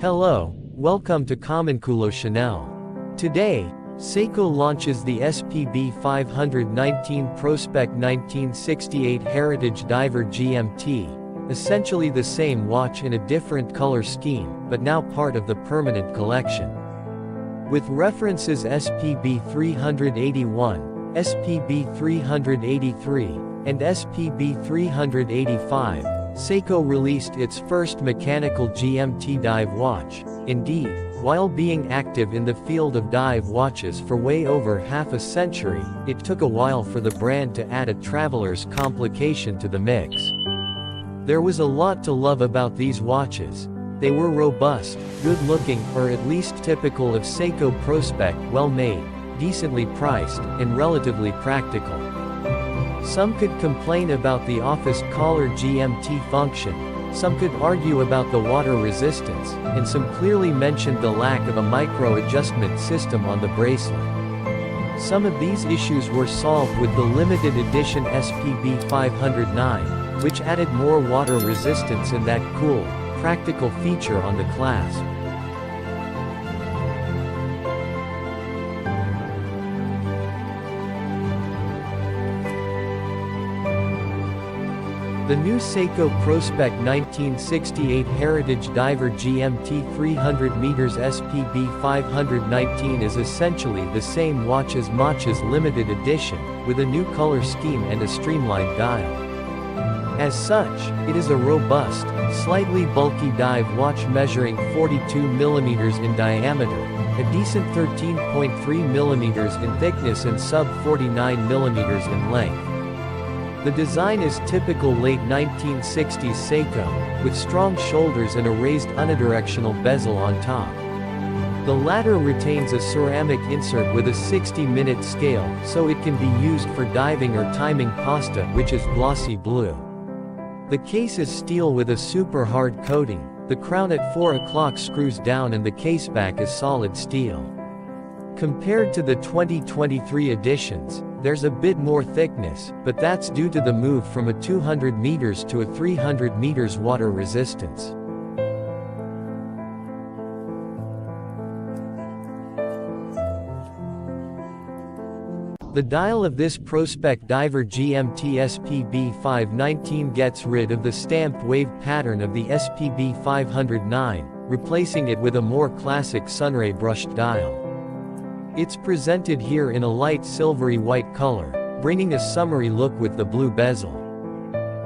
Hello, welcome to Cominculo Chanel. Today, Seiko launches the SPB 519 Prospect 1968 Heritage Diver GMT, essentially the same watch in a different color scheme, but now part of the permanent collection. With references SPB 381, SPB 383, and SPB 385, Seiko released its first mechanical GMT dive watch. Indeed, while being active in the field of dive watches for way over half a century, it took a while for the brand to add a traveler's complication to the mix. There was a lot to love about these watches. They were robust, good-looking, or at least typical of Seiko Prospect, well-made, decently priced, and relatively practical. Some could complain about the office collar GMT function, some could argue about the water resistance, and some clearly mentioned the lack of a micro-adjustment system on the bracelet. Some of these issues were solved with the limited edition SPB 509, which added more water resistance and that cool, practical feature on the clasp. The new Seiko Prospect 1968 Heritage Diver GMT 300 meters SPB 519 is essentially the same watch as Mach's limited edition, with a new color scheme and a streamlined dial. As such, it is a robust, slightly bulky dive watch measuring 42 mm in diameter, a decent 13.3 mm in thickness and sub 49 mm in length. The design is typical late 1960s Seiko, with strong shoulders and a raised unidirectional bezel on top. The latter retains a ceramic insert with a 60-minute scale, so it can be used for diving or timing pasta, which is glossy blue. The case is steel with a super hard coating, the crown at 4 o'clock screws down and the case back is solid steel. Compared to the 2023 editions, there's a bit more thickness, but that's due to the move from a 200 meters to a 300 meters water resistance. The dial of this Prospect Diver GMT SPB 519 gets rid of the stamped wave pattern of the SPB 509, replacing it with a more classic Sunray brushed dial. It's presented here in a light silvery white color, bringing a summery look with the blue bezel.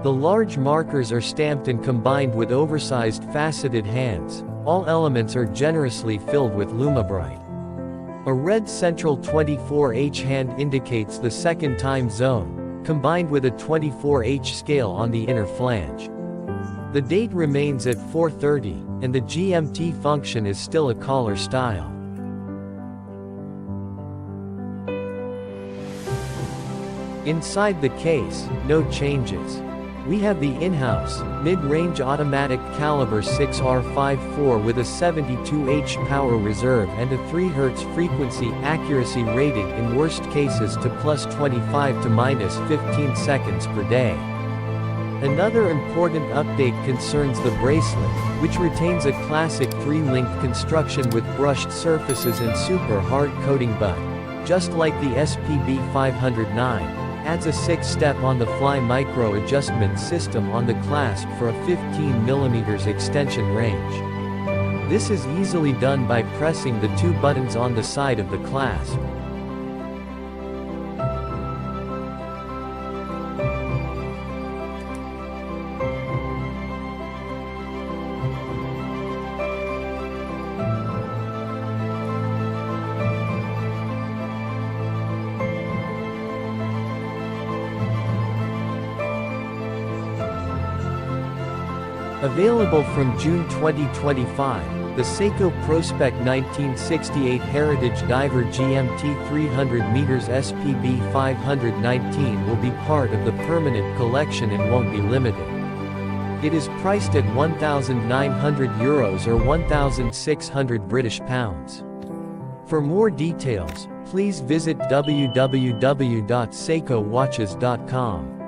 The large markers are stamped and combined with oversized faceted hands. All elements are generously filled with Lumabrite. A red central 24H hand indicates the second time zone, combined with a 24H scale on the inner flange. The date remains at 4:30, and the GMT function is still a collar style. Inside the case, no changes. We have the in-house, mid-range automatic caliber 6R54 with a 72H power reserve and a 3 Hz frequency accuracy rated in worst cases to +25 to -15 seconds per day. Another important update concerns the bracelet, which retains a classic 3-link construction with brushed surfaces and super hard coating, but, just like the SPB 509, adds a 6-step on-the-fly micro-adjustment system on the clasp for a 15 mm extension range. This is easily done by pressing the 2 buttons on the side of the clasp. Available from June 2025, the Seiko Prospect 1968 Heritage Diver GMT 300 meters SPB 519 will be part of the permanent collection and won't be limited. It is priced at €1,900 or £1,600. For more details, please visit www.seikowatches.com.